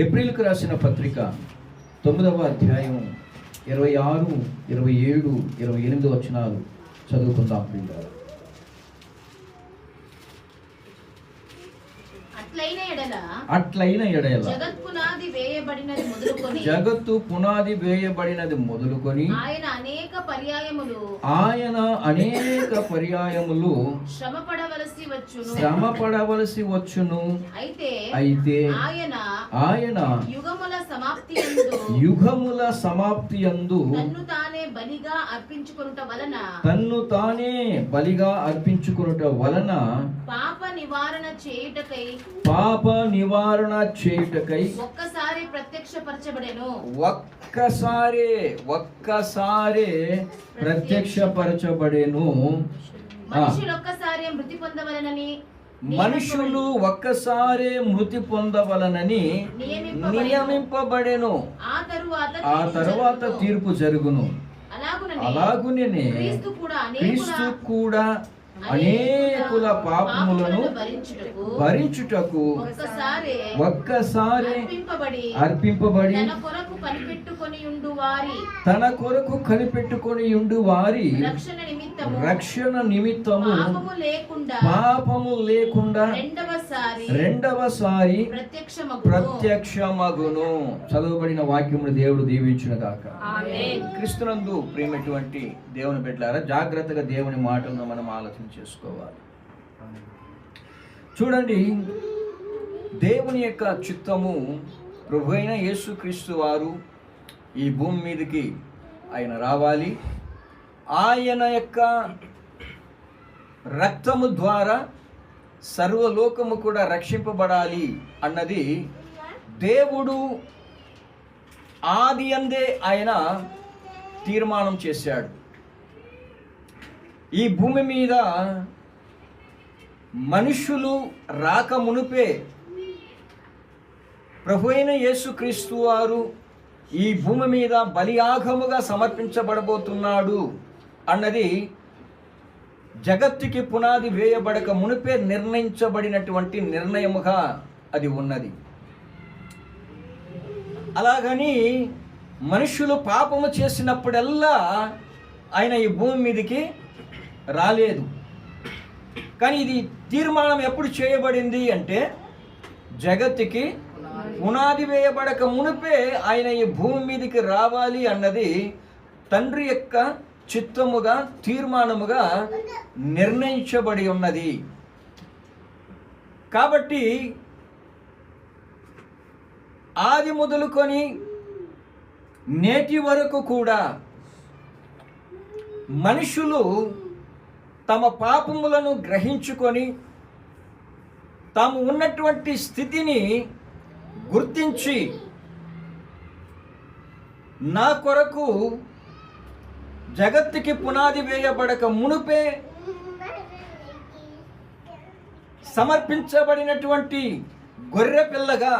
ఏప్రిల్కు రాసిన పత్రిక 9వ అధ్యాయం 26, 27, 28 వచనాలు చదువుకుందాం ప్రియులారా. అట్లైన ఎడల జగత్తు పునాది వేయబడినది మొదలుకొని ఆయన అనేక పర్యాయములు శ్రమ పడవలసి వచ్చును. అయితే ఆయన యుగముల సమాప్తి యందు తన్ను తానే బలిగా అర్పించుకొనుట వలన పాప నివారణ చేయుటకై ఒక్కసారి ప్రత్యక్షపరచబడెను. మనుషులు ఒక్కసారే మృతి పొందవలనని నియమింపబడెను. ఆ తరువాత తీర్పు జరుగును. అలాగునే క్రీస్తు కూడా అనేకుల పాపములను భరించుటకు ఒక్కసారి అర్పింపబడి తన కొరకు కనిపెట్టుకొని ఉండు వారి రక్షణ నిమిత్తము పాపము లేకుండా రెండవసారి ప్రత్యక్షమగును. చదవబడిన వాక్యమును దేవుడు దీవించును గాక. క్రీస్తునందు ప్రేమటువంటి దేవుని బిడ్డలారా, జాగ్రత్తగా దేవుని మాటలను మనం ఆలోచన చేసుకోవాలి. చూడండి, దేవుని యొక్క చిత్తము ప్రభు అయిన యేసుక్రీస్తు వారు ఈ భూమి మీదకి ఆయన రావాలి. ఆయన యొక్క రక్తము ద్వారా సర్వలోకము కూడా రక్షింపబడాలి అన్నది దేవుడు ఆది అందే ఆయన తీర్మానం చేశాడు. ఈ భూమి మీద మనుషులు రాక మునుపే ప్రభు అయిన యేసుక్రీస్తు వారు ఈ భూమి మీద బలియాగముగా సమర్పించబడబోతున్నాడు అన్నది జగత్తుకి పునాది వేయబడక మునుపే నిర్ణయించబడినటువంటి నిర్ణయముగా అది ఉన్నది. అలాగని మనుషులు పాపము చేసినప్పుడల్లా ఆయన ఈ భూమి మీదకి రాలేదు. కానీ ఇది తీర్మానం ఎప్పుడు చేయబడింది అంటే జగత్తుకి పునాది వేయబడక మునిపే ఆయన ఈ భూమి మీదకి రావాలి అన్నది తండ్రి యొక్క చిత్తముగా తీర్మానముగా నిర్ణయించబడి ఉన్నది. కాబట్టి ఆది మొదలుకొని నేటి వరకు కూడా మనుషులు తమ పాపములను గ్రహించుకొని తాము ఉన్నటువంటి స్థితిని గుర్తించి నా కొరకు జగత్తుకి పునాది వేయబడక మునుపే సమర్పించబడినటువంటి గొర్రె పిల్లగా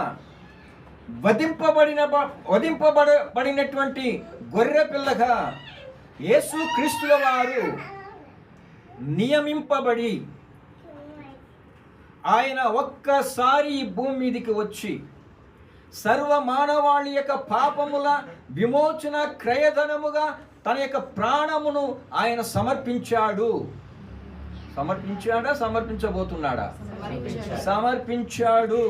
వధింపబడినటువంటి గొర్రె పిల్లగా యేసు క్రీస్తుల వారు నియమింపబడి ఆయన ఒక్కసారి ఈ భూమి మీదకి వచ్చి సర్వ మానవాళి యొక్క పాపముల విమోచన క్రయధనముగా తన యొక్క ప్రాణమును ఆయన సమర్పించాడు. సమర్పించబోతున్నాడా? సమర్పించాడు.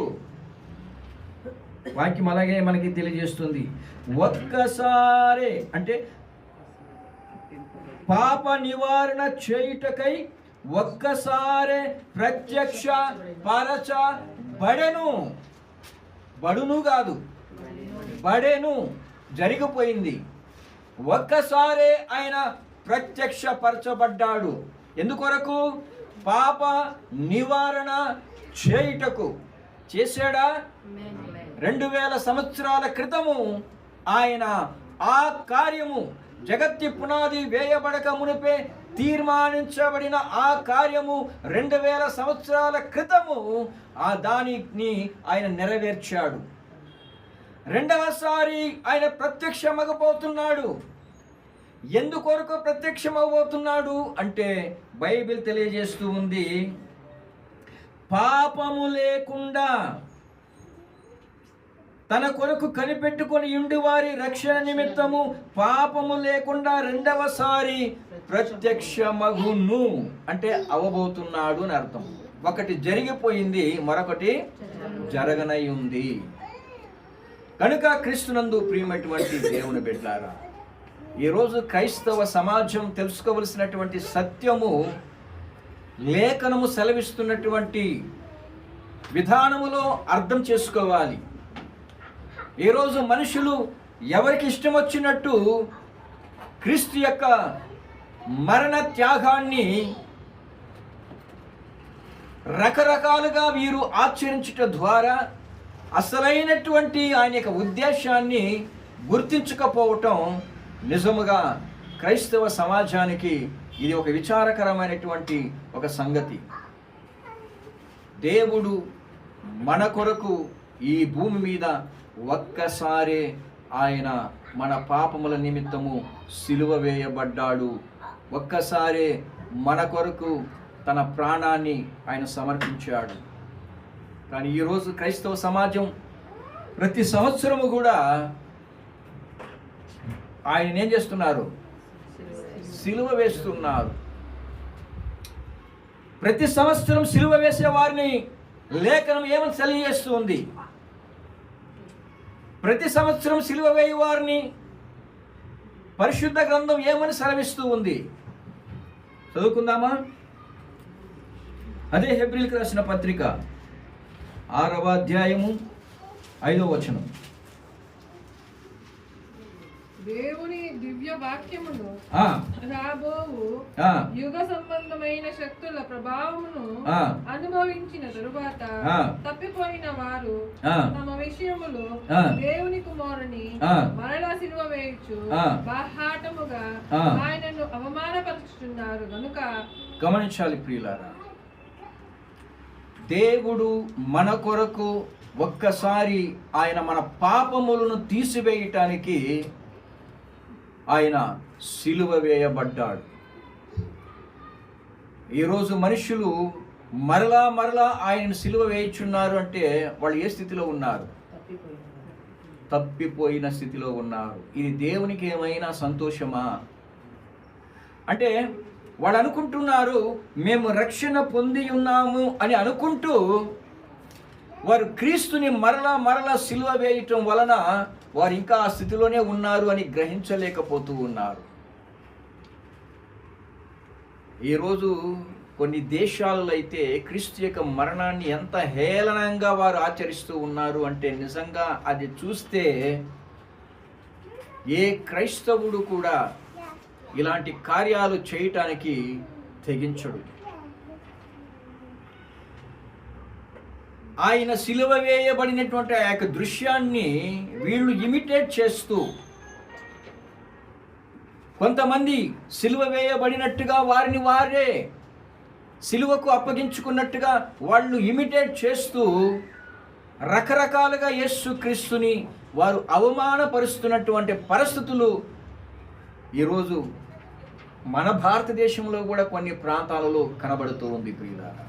వాక్యం అలాగే మనకి తెలియజేస్తుంది. ఒక్కసారి అంటే పాప నివారణ చేయుటకై ఒక్కసారి ప్రత్యక్ష పరచబడెను. బడును కాదు, బడెను, జరిగిపోయింది. ఒక్కసారే ఆయన ప్రత్యక్షపరచబడ్డాడు. ఎందుకొరకు? పాప నివారణ చేయుటకు. చేశాడా? 2000 సంవత్సరాల క్రితము ఆయన ఆ కార్యము జగత్తి పునాది వేయబడక మునిపే తీర్మానించబడిన ఆ కార్యము 2000 సంవత్సరాల క్రితము దానిని ఆయన నెరవేర్చాడు. రెండవసారి ఆయన ప్రత్యక్షమగబోతున్నాడు. ఎందుకొరకు ప్రత్యక్షమవబోతున్నాడు అంటే బైబిల్ తెలియజేస్తూ ఉంది, పాపము లేకుండా తన కొరకు కనిపెట్టుకొని ఉండి వారి రక్షణ నిమిత్తము పాపము లేకుండా రెండవసారి ప్రత్యక్షమగును అంటే అవబోతున్నాడు అని అర్థం. ఒకటి జరిగిపోయింది, మరొకటి జరగనై ఉంది. కనుక క్రీస్తునందు ప్రియమైనటువంటి దేవుని బిడ్డలారా, ఈరోజు క్రైస్తవ సమాజం తెలుసుకోవలసినటువంటి సత్యము లేఖనము సెలవిస్తున్నటువంటి విధానములో అర్థం చేసుకోవాలి. ఈరోజు మనుషులు ఎవరికి ఇష్టం వచ్చినట్టు క్రీస్తు యొక్క మరణ త్యాగాన్ని రకరకాలుగా వీరు ఆచరించుట ద్వారా అసలైనటువంటి ఆయన యొక్క ఉద్దేశాన్ని గుర్తించకపోవటం నిజముగా క్రైస్తవ సమాజానికి ఇది ఒక విచారకరమైనటువంటి ఒక సంగతి. దేవుడు మన కొరకు ఈ భూమి మీద ఒక్కసారే ఆయన మన పాపముల నిమిత్తము సిలువ వేయబడ్డాడు. ఒక్కసారే మన కొరకు తన ప్రాణాన్ని ఆయన సమర్పించాడు. కానీ ఈరోజు క్రైస్తవ సమాజం ప్రతి సంవత్సరము కూడా ఆయన ఏం చేస్తున్నారు? సిలువ వేస్తున్నారు. ప్రతి సంవత్సరం సిలువ వేసే వారిని లేఖనం ఏమని తెలియజేస్తుంది? ప్రతి సంవత్సరం సిలువ వేయి వారిని పరిశుద్ధ గ్రంథం ఏమని సెలవిస్తూ ఉంది? చదువుకుందామా? అదే హెబ్రీయులకు రాసిన పత్రిక 6వ అధ్యాయము 5వ వచనం. దేవుని దివ్య వాక్యమును రాబోవు యుగ సంబంధమైన శక్తుల ప్రభావమును అనుభవించిన తరువాత తప్పిపోయిన వారు తమ విషయములు దేవుని కుమారుని మరలా సిలువ వేయచ్చు బాహాటముగా ఆయనను అవమానపరుచుతున్నారు గనుక. గమనించాలి ప్రియులారా, దేవుడు మన కొరకు ఒక్కసారి ఆయన మన పాపములను తీసివేయటానికి ఆయన సిలువ వేయబడ్డాడు. ఈరోజు మనుషులు మరలా ఆయనను సిలువ వేయుచున్నారు అంటే వాళ్ళు ఏ స్థితిలో ఉన్నారు? తప్పిపోయిన స్థితిలో ఉన్నారు. ఇది దేవునికి ఏమైనా సంతోషమా? అంటే వాళ్ళు అనుకుంటున్నారు మేము రక్షణ పొంది ఉన్నాము అని అనుకుంటూ వారు క్రీస్తుని మరలా సిలువ వేయటం వలన వారు ఇంకా ఆ స్థితిలోనే ఉన్నారు అని గ్రహించలేకపోతూ ఉన్నారు. ఈరోజు కొన్ని దేశాలలో అయితే క్రీస్తు యొక్క మరణాన్ని ఎంత హేళనంగా వారు ఆచరిస్తూ ఉన్నారు అంటే నిజంగా అది చూస్తే ఏ క్రైస్తవుడు కూడా ఇలాంటి కార్యాలు చేయటానికి తెగించడు. ఆయన సిలువ వేయబడినటువంటి ఆ యొక్క దృశ్యాన్ని వీళ్ళు ఇమిటేట్ చేస్తూ, కొంతమంది సిలువ వేయబడినట్టుగా వారిని వారే సిలువకు అప్పగించుకున్నట్టుగా వాళ్ళు ఇమిటేట్ చేస్తూ రకరకాలుగా యేసు క్రీస్తుని వారు అవమానపరుస్తున్నటువంటి పరిస్థితులు ఈరోజు మన భారతదేశంలో కూడా కొన్ని ప్రాంతాలలో కనబడుతూ ఉంది. ప్రియులారా,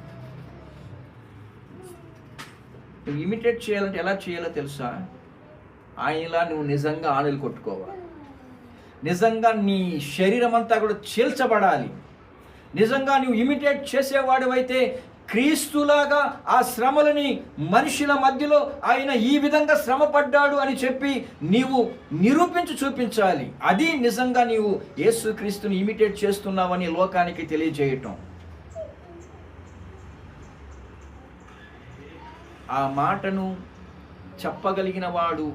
నువ్వు ఇమిటేట్ చేయాలంటే ఎలా చేయాలో తెలుసా? ఆయనలా నువ్వు నిజంగా ఆనలు కొట్టుకోవాలి. నిజంగా నీ శరీరం అంతా కూడా చీల్చబడాలి. నిజంగా నువ్వు ఇమిటేట్ చేసేవాడు అయితే క్రీస్తులాగా ఆ శ్రమలని మనుషుల మధ్యలో ఆయన ఈ విధంగా శ్రమ పడ్డాడు అని చెప్పి నీవు నిరూపించి చూపించాలి. అది నిజంగా నీవు యేసు క్రీస్తుని ఇమిటేట్ చేస్తున్నావని లోకానికి తెలియజేయటం. ఆ మాటను చెప్పగలిగిన వాడు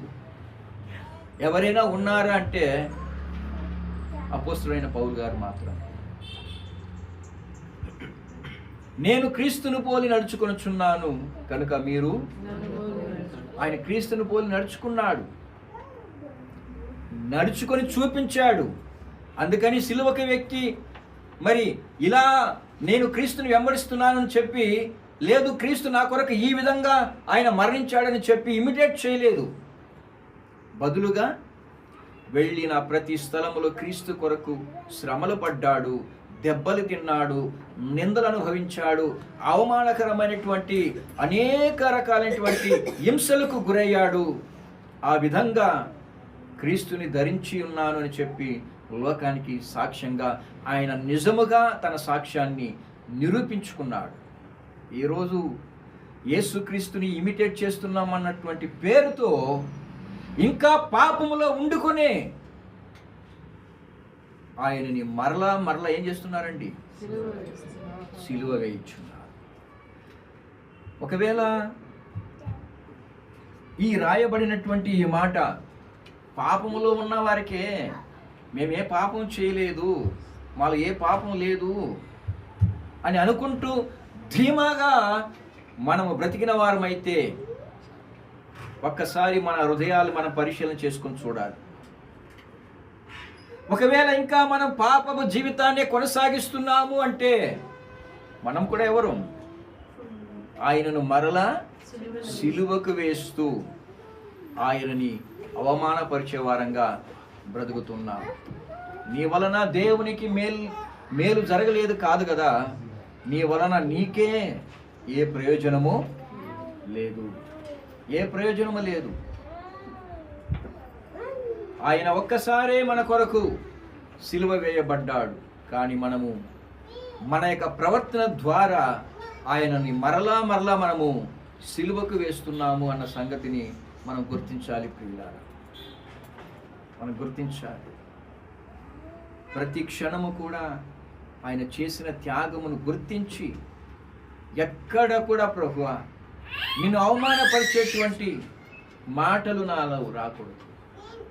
ఎవరైనా ఉన్నారా అంటే అపోస్తలుడైన పౌలు గారు మాత్రం. నేను క్రీస్తును పోలి నడుచుకొనుచున్నాను కనుక మీరు. ఆయన క్రీస్తును పోలి నడుచుకున్నాడు, నడుచుకొని చూపించాడు. అందుకని సిలువకి వ్యక్తి మరి ఇలా నేను క్రీస్తుని వెంబడిస్తున్నానని చెప్పి, లేదు క్రీస్తు నా కొరకు ఈ విధంగా ఆయన మరణించాడని చెప్పి ఇమిటేట్ చేయలేదు. బదులుగా వెళ్ళిన ప్రతి స్థలములో క్రీస్తు కొరకు శ్రమలు పడ్డాడు, దెబ్బలు తిన్నాడు, నిందలు అనుభవించాడు, అవమానకరమైనటువంటి అనేక రకాలైనటువంటి హింసలకు గురయ్యాడు. ఆ విధంగా క్రీస్తుని ధరించి ఉన్నాను అని చెప్పి లోకానికి సాక్ష్యంగా ఆయన నిజముగా తన సాక్ష్యాన్ని నిరూపించుకున్నాడు. ఈరోజు యేసుక్రీస్తుని ఇమిటేట్ చేస్తున్నాం అన్నటువంటి పేరుతో ఇంకా పాపములో ఉండుకునే ఆయనని మరలా ఏం చేస్తున్నారండి? సిలువ వేయించున్నారు. ఒకవేళ ఈ రాయబడినటువంటి ఈ మాట పాపములో ఉన్న వారికే, మేమే పాపం చేయలేదు, మాలో ఏ పాపం లేదు అని అనుకుంటూ ధీమాగా మనము బ్రతికిన వారమైతే ఒక్కసారి మన హృదయాలు మనం పరిశీలన చేసుకొని చూడాలి. ఒకవేళ ఇంకా మనం పాపపు జీవితాన్ని కొనసాగిస్తున్నాము అంటే మనం కూడా ఎవరు? ఆయనను మరలా సిలువకు వేస్తూ ఆయనని అవమానపరిచే వారంగా బ్రతుకుతున్నాం. నీ వలన దేవునికి మేలు జరగలేదు కాదు కదా, నీ వలన నీకే ఏ ప్రయోజనము లేదు, ఏ ప్రయోజనము లేదు. ఆయన ఒక్కసారే మన కొరకు సిలువ వేయబడ్డాడు, కానీ మనము మన యొక్క ప్రవర్తన ద్వారా ఆయనని మరలా మనము సిలువకు వేస్తున్నాము అన్న సంగతిని మనం గుర్తించాలి ప్రియులారా. మనం గుర్తించాలి. ప్రతి క్షణము కూడా ఆయన చేసిన త్యాగమును గుర్తించి ఎక్కడ కూడా ప్రభువా నిన్ను అవమానపరిచేటువంటి మాటలు నాలో రాకూడదు,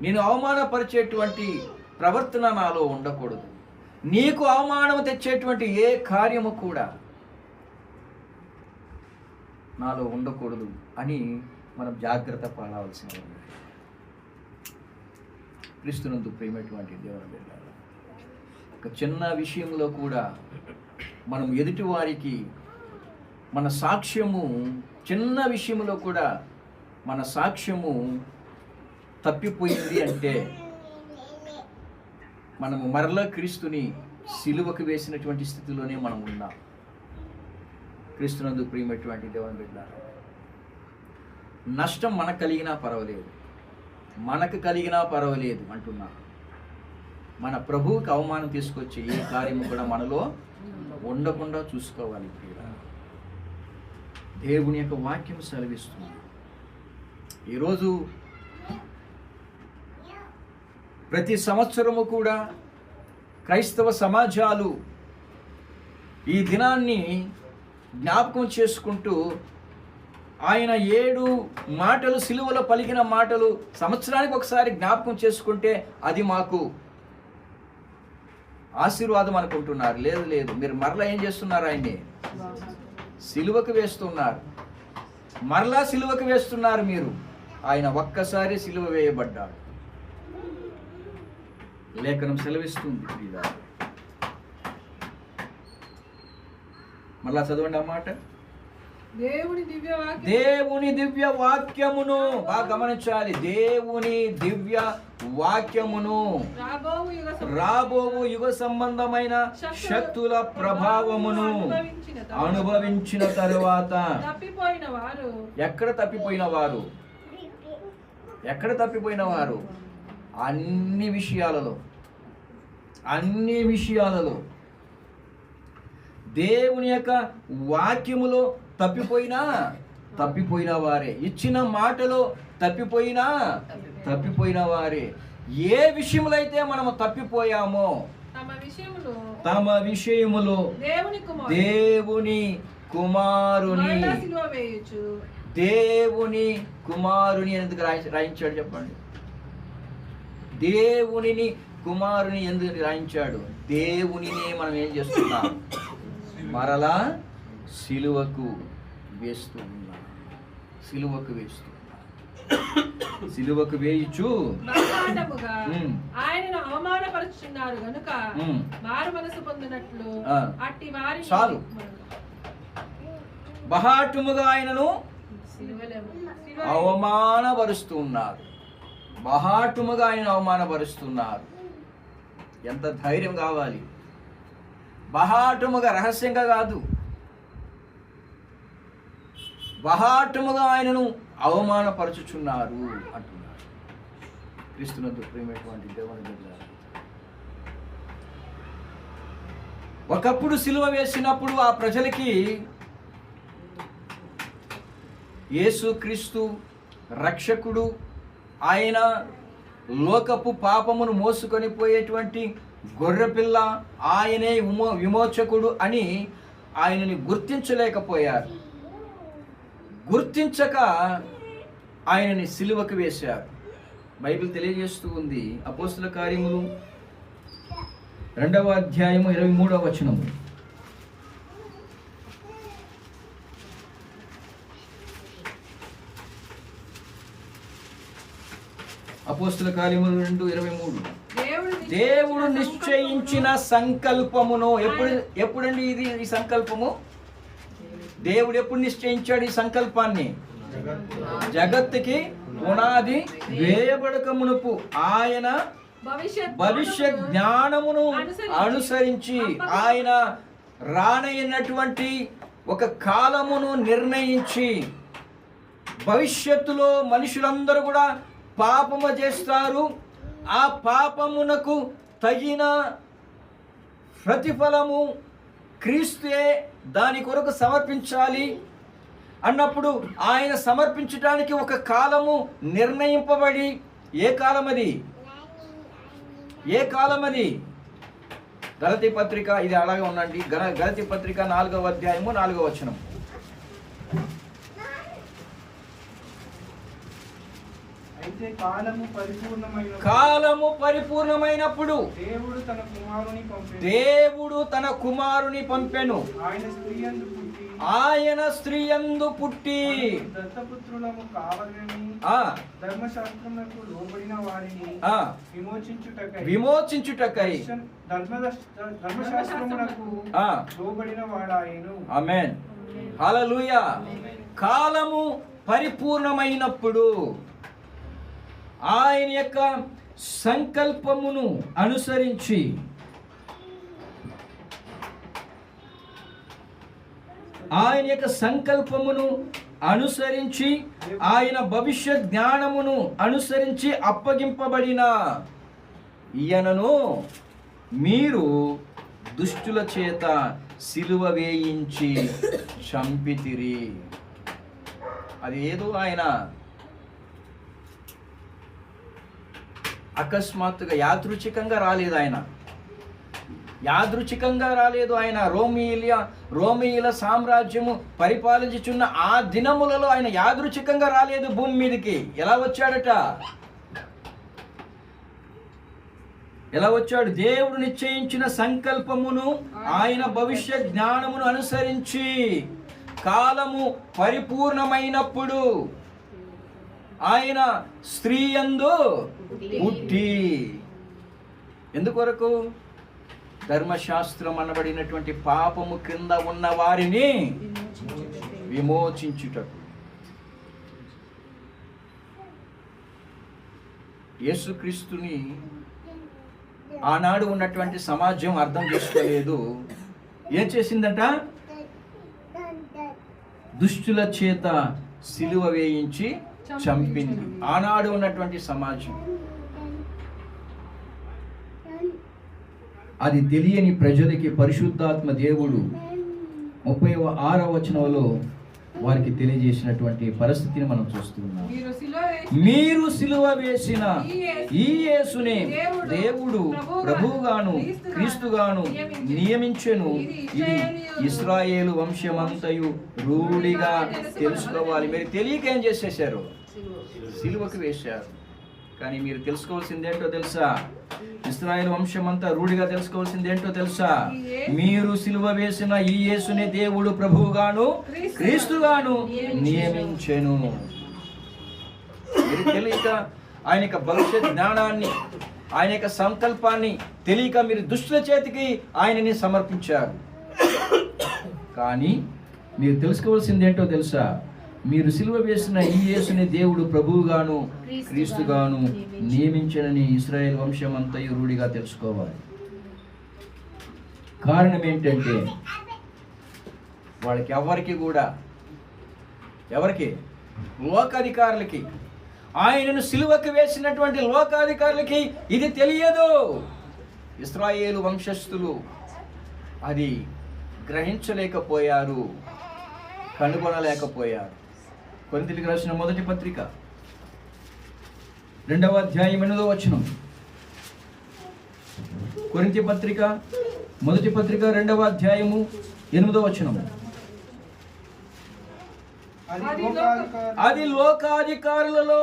నేను అవమానపరిచేటువంటి ప్రవర్తన నాలో ఉండకూడదు, నీకు అవమానం తెచ్చేటువంటి ఏ కార్యము కూడా నాలో ఉండకూడదు అని మనం జాగ్రత్త పడవలసిన క్రీస్తునందు ప్రేమటువంటి దేవుని బిడ్డలారా, ఒక చిన్న విషయంలో కూడా మనం ఎదుటి వారికి మన సాక్ష్యము, చిన్న విషయంలో కూడా మన సాక్ష్యము తప్పిపోయింది అంటే మనము మరలా క్రీస్తుని సిలువకు వేసినటువంటి స్థితిలోనే మనం ఉన్నాం. క్రీస్తునందు ప్రియమైనటువంటి దేవుని బిడ్డలారా, నష్టం మనకు కలిగినా పర్వాలేదు, మనకు కలిగినా పర్వాలేదు అంటున్నా. మన ప్రభువుకి అవమానం తీసుకొచ్చే ఏ కార్యము కూడా మనలో ఉండకుండా చూసుకోవాలి. దేవుని యొక్క వాక్యం సెలవిస్తుంది. ఈరోజు ప్రతి సంవత్సరము కూడా క్రైస్తవ సమాజాలు ఈ దినాన్ని జ్ఞాపకం చేసుకుంటూ ఆయన 7 మాటలు సిలువలో పలికిన మాటలు సంవత్సరానికి ఒకసారి జ్ఞాపకం చేసుకుంటే అది మాకు ఆశీర్వాదం అనుకుంటున్నారు. లేదు, మీరు మరలా ఏం చేస్తున్నారు? ఆయన్ని సిలువకు వేస్తున్నారు, మరలా సిలువకు వేస్తున్నారు మీరు. ఆయన ఒక్కసారి సిలువ వేయబడ్డాడు. లేఖనం సెలవిస్తుంది. మరలా చదవండి ఆ మాట. దేవుని దివ్య వాక్యమును బాగా గమనించాలి. దేవుని దివ్య వాక్యమును రాబోవు యుగ సంబంధమైన శక్తుల ప్రభావమును అనుభవించిన తరువాత ఎక్కడ తప్పిపోయిన వారు? అన్ని విషయాలలో దేవుని యొక్క వాక్యములో తప్పిపోయిన వారే, ఇచ్చిన మాటలో తప్పిపోయిన వారే. ఏ విషయములో అయితే మనము తప్పిపోయామో తమ విషయములో దేవుని కుమారుని ఎందుకు రాయించాడు చెప్పండి? దేవునిని కుమారుని ఎందుకు రాయించాడు? దేవునినే మనం ఏం చేస్తున్నాం? మరలా సిలువకు వేస్తున్నా. సిలువకు వేయించు ఆయనను అవమానపరుచున్నారు గనుక మారు మనసు పొందినట్లు అట్టి వారి చాలు. బహాటముగా ఆయనను అవమానపరుస్తున్నారు. ఎంత ధైర్యం కావాలి! బహాటముగా, రహస్యంగా కాదు, బహాటముగా ఆయనను అవమానపరచుచున్నారు అంటున్నారు. క్రీస్తునందు ప్రియమైనటువంటి దేవుని బిడ్డలారా, ఒకప్పుడు సిలువ వేసినప్పుడు ఆ ప్రజలకి యేసు క్రీస్తు రక్షకుడు, ఆయన లోకపు పాపమును మోసుకొని పోయేటువంటి గొర్రెపిల్ల, ఆయనే విమోచకుడు అని ఆయనని గుర్తించలేకపోయారు. గుర్తించక ఆయనని సిలువకు వేశారు. బైబిల్ తెలియజేస్తూ ఉంది, అపోస్తుల కార్యములు 2వ అధ్యాయము 23వ వచనము. అపోస్తుల కార్యములు 2:23. దేవుడు నిశ్చయించిన సంకల్పమును ఎప్పుడండి ఈ సంకల్పము? దేవుడు ఎప్పుడు నిశ్చయించాడు ఈ సంకల్పాన్ని? జగత్తుకి పునాది వేయబడక మునుపు ఆయన భవిష్యత్ జ్ఞానమును అనుసరించి ఆయన రానైనటువంటి ఒక కాలమును నిర్ణయించి, భవిష్యత్తులో మనుషులందరూ కూడా పాపము చేస్తారు, ఆ పాపమునకు తగిన ప్రతిఫలము క్రీస్తే దాని కొరకు సమర్పించాలి అన్నప్పుడు ఆయన సమర్పించడానికి ఒక కాలము నిర్ణయింపబడి, ఏ కాలం అది? గలతీ పత్రిక, ఇది అలాగే ఉండండి, గలతీ పత్రిక 4వ అధ్యాయము 4వ వచనం. అయితే కాలము పరిపూర్ణమైనప్పుడు దేవుడు తన కుమారుని పంపెను. ఆయన స్త్రీయందు పుట్టి దత్తపుత్రులము కావాలని ధర్మశాస్త్రమునకు లోబడిన వారిని విమోచించుటకై ధర్మశాస్త్రమునకు లోబడిన వాడాయను. ఆమేన్, హల్లెలూయా. కాలము పరిపూర్ణమైనప్పుడు ఆయన యొక్క సంకల్పమును అనుసరించి ఆయన భవిష్యత్ జ్ఞానమును అనుసరించి అప్పగింపబడిన ఈయనను మీరు దుష్టుల చేత సిలువ వేయించి చంపితిరి. అది ఏదో ఆయన అకస్మాత్తుగా యాదృచ్ఛికంగా రాలేదు ఆయన రోమిల సామ్రాజ్యము పరిపాలించుచున్న ఆ దినములలో ఆయన యాదృచ్ఛికంగా రాలేదు భూమి మీదకి. ఎలా వచ్చాడు? దేవుడు నిశ్చయించిన సంకల్పమును, ఆయన భవిష్యత్ జ్ఞానమును అనుసరించి కాలము పరిపూర్ణమైనప్పుడు ఆయన స్త్రీయందు పుట్టి. ఎందుకొరకు? ధర్మశాస్త్రం అనబడినటువంటి పాపము క్రింద ఉన్న వారిని విమోచించుటకు. యేసుక్రీస్తుని ఆనాడు ఉన్నటువంటి సమాజం అర్థం చేసుకోలేదు. ఏం చేసిందట? దుష్టుల చేత సిలువ వేయించి చంపింది. ఆనాడు ఉన్నటువంటి సమాజం అది తెలియని ప్రజలకి పరిశుద్ధాత్మ దేవుడు 36వ వచనంలో వారికి తెలియజేసినటువంటి పరిస్థితిని మనం చూస్తున్నాం. మీరు సిలువ వేసిన ఈ యేసునే దేవుడు ప్రభువుగాను క్రీస్తుగాను నియమించెను. ఇది ఇశ్రాయేలు వంశమంతయు రూఢిగా తెలుసుకోవాలి. మీరు తెలియక ఏం చేసేశారు? సిలువకు వేశారు. కానీ మీరు తెలుసుకోవాల్సింది ఏంటో తెలుసా? ఇశ్రాయేలు వంశమంతా రూఢిగా తెలుసుకోవాల్సింది ఏంటో తెలుసా? మీరు సిలువ వేసిన ఈ యేసునే దేవుడు ప్రభువుగాను క్రీస్తుగాను నియమించెను. మీరు తెలియక ఆయన యొక్క భవిష్యత్ జ్ఞానాన్ని, ఆయన యొక్క సంకల్పాన్ని తెలియక మీరు దుష్టుల చేతికి ఆయనని సమర్పించారు. కానీ మీరు తెలుసుకోవాల్సింది ఏంటో తెలుసా? మీరు సిలువ వేసిన ఈ యేసుని దేవుడు ప్రభువుగాను క్రీస్తుగాను నియమించనని ఇశ్రాయేలు వంశం అంతయు రూఢిగా తెలుసుకోవాలి. కారణం ఏంటంటే వాళ్ళకి ఎవరికి లోకాధికారులకి ఆయనను సిలువకు వేసినటువంటి లోకాధికారులకి ఇది తెలియదు. ఇశ్రాయేలు వంశస్థులు అది గ్రహించలేకపోయారు, కనుగొనలేకపోయారు. కొరింథీయులకు రాసిన మొదటి పత్రిక 2వ అధ్యాయం 8వ వచనం. కొరింథీ పత్రిక మొదటి పత్రిక 2వ అధ్యాయము 8వ వచనం. అది లోకాధికారులలో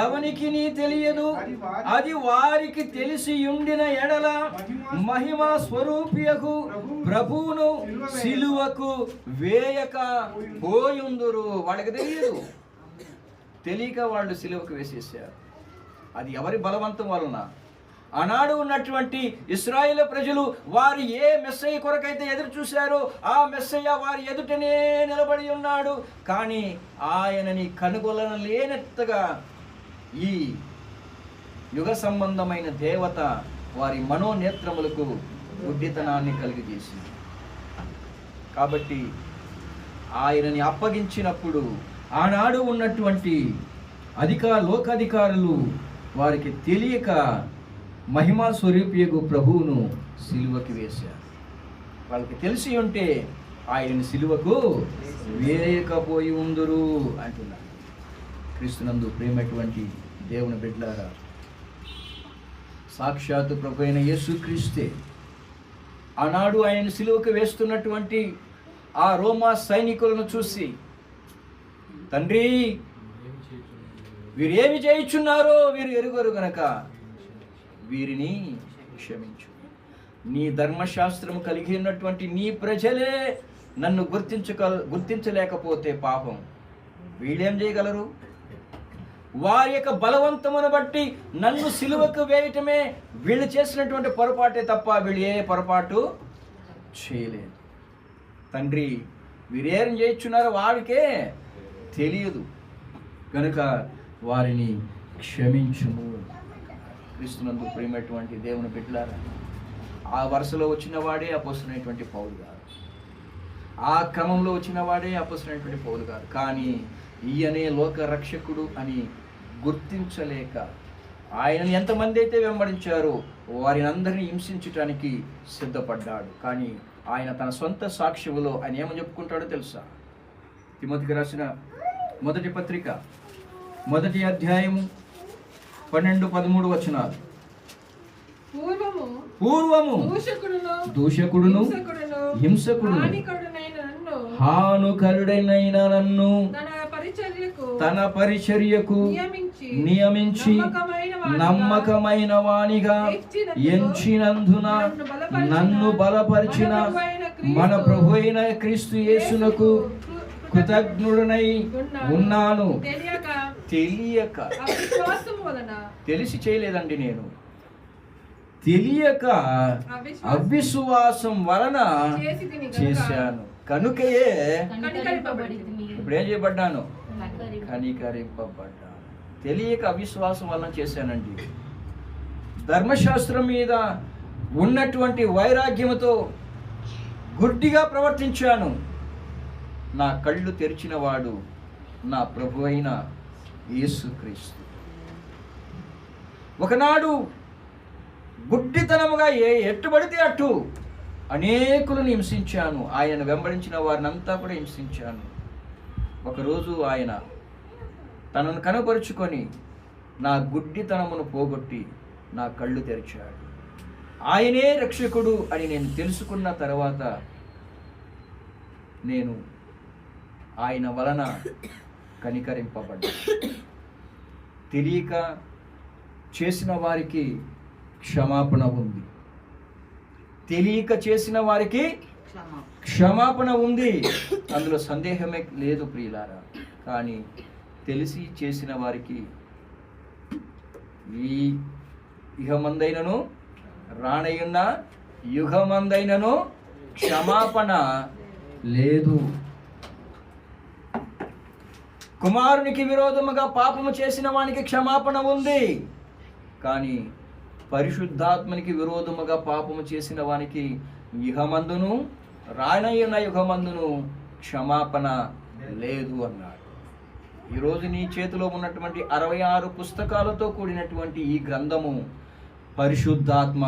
ఎవనికి తెలియదు, అది వారికి తెలిసి ఉండిన ఎడల మహిమ స్వరూపియకు ప్రభువును సిలువకు వేయక పోయుందురు. వాళ్ళకి తెలియక వాళ్ళు సిలువకు వేసేసారు. అది ఎవరి బలవంతం వలన? ఆనాడు ఉన్నటువంటి ఇశ్రాయేలు ప్రజలు వారు ఏ మెస్సయ్య కొరకైతే ఎదురు చూశారో ఆ మెస్సయ్య వారి ఎదుటనే నిలబడి ఉన్నాడు. కానీ ఆయనని కనుగొనలేనట్టుగా ఈ యుగ సంబంధమైన దేవత వారి మనోనేత్రములకు గుడ్డితనాన్ని కలిగజేసింది. కాబట్టి ఆయనని అప్పగించినప్పుడు ఆనాడు ఉన్నటువంటి లోకాధికారులు వారికి తెలియక మహిమా స్వరూపియగు ప్రభువును సిలువకి వేశారు. వాళ్ళకి తెలిసి ఉంటే ఆయనని సిలువకు వేయకపోయి ఉందురు అంటున్నారు. క్రీస్తునందు ప్రేమటువంటి దేవుని బిడ్డలారా, సాక్షాత్తు ప్రభు అయిన యేసుక్రీస్తే ఆనాడు ఆయన సిలువకు వేస్తున్నటువంటి ఆ రోమా సైనికులను చూసి, తండ్రి వీరేమి చేయుచున్నారో వీరు ఎరుగరు గనక వీరిని క్షమించు. నీ ధర్మశాస్త్రము కలిగి ఉన్నటువంటి నీ ప్రజలే నన్ను గుర్తించలేకపోతే పాపం వీళ్ళేం చేయగలరు? వారి యొక్క బలవంతమును బట్టి నన్ను సిలువకు వేయటమే వీళ్ళు చేసినటువంటి పొరపాటే తప్ప వీళ్ళు ఏ పొరపాటు చేయలేదు. తండ్రి వీరేం చేయుచున్నారో వారికే తెలియదు కనుక వారిని క్షమించుము. క్రీస్తునందు ప్రేమటువంటి దేవుని బిడ్డలారా, ఆ వరుసలో వచ్చిన వాడే అపోస్తలుడైనటువంటి పౌలు గారు, ఆ క్రమంలో వచ్చిన వాడే అపోస్తలుడైనటువంటి పౌలు గారు. కానీ ఈయనే లోక రక్షకుడు అని గుర్తించలేక ఆయనను ఎంతమంది అయితే వెంబడించారో వారిని అందరినీ హింసించటానికి సిద్ధపడ్డాడు. కానీ ఆయన తన సొంత సాక్ష్యములో ఆయన ఏమని చెప్పుకుంటాడో తెలుసా? తిమోతికి రాసిన మొదటి పత్రిక 1వ అధ్యాయము 12-13 వచనాలు. పూర్వము దూషకుడును హింసకుడును హానుకరుడైన నన్ను తన పరిచర్యకు నియమించి నమ్మకమైన వానిగా ఎంచినందున నన్ను బలపరిచిన మన ప్రభు అయిన క్రీస్తు యేసునకు కృతజ్ఞుడనై ఉన్నాను. తెలియక, తెలిసి చేయలేదండి, నేను తెలియక అవిశ్వాసం వలన చేశాను కనుకయే ఇప్పుడు ఏం చేయబడ్డాను? కనికరింపబడ్డాను. తెలియక అవిశ్వాసం వలన చేశానండి. ధర్మశాస్త్రం మీద ఉన్నటువంటి వైరాగ్యముతో గుడ్డిగా ప్రవర్తించాను. నా కళ్ళు తెరిచిన వాడు నా ప్రభు అయిన యేసుక్రీస్తు. ఒకనాడు గుడ్డితనముగా ఎట్టుబడితే అట్టు అనేకులను హింసించాను. ఆయన వెంబడించిన వారిని అంతా కూడా హింసించాను. ఒకరోజు ఆయన తనను కనపరుచుకొని నా గుడ్డితనమును పోగొట్టి నా కళ్ళు తెరిచాడు. ఆయనే రక్షకుడు అని నేను తెలుసుకున్న తర్వాత నేను ఆయన వలన కనికరింపబడ్డా. తెలియక చేసిన వారికి క్షమాపణ ఉంది, తెలియక చేసిన వారికి క్షమాపణ ఉంది, అందులో సందేహమే లేదు ప్రియులారా. కానీ తెలిసి చేసిన వారికి ఈ యుగమందైనను రానయ్యున్న యుగమందైనను క్షమాపణ లేదు. కుమారునికి విరోధముగా పాపము చేసిన వానికి క్షమాపణ ఉంది, కానీ పరిశుద్ధాత్మనికి విరోధముగా పాపము చేసిన వానికి యుగమందును రానయ్యున్న యుగమందును క్షమాపణ లేదు అన్నాడు. ఈరోజు నీ చేతిలో ఉన్నటువంటి 66 పుస్తకాలతో కూడినటువంటి ఈ గ్రంథము పరిశుద్ధాత్మ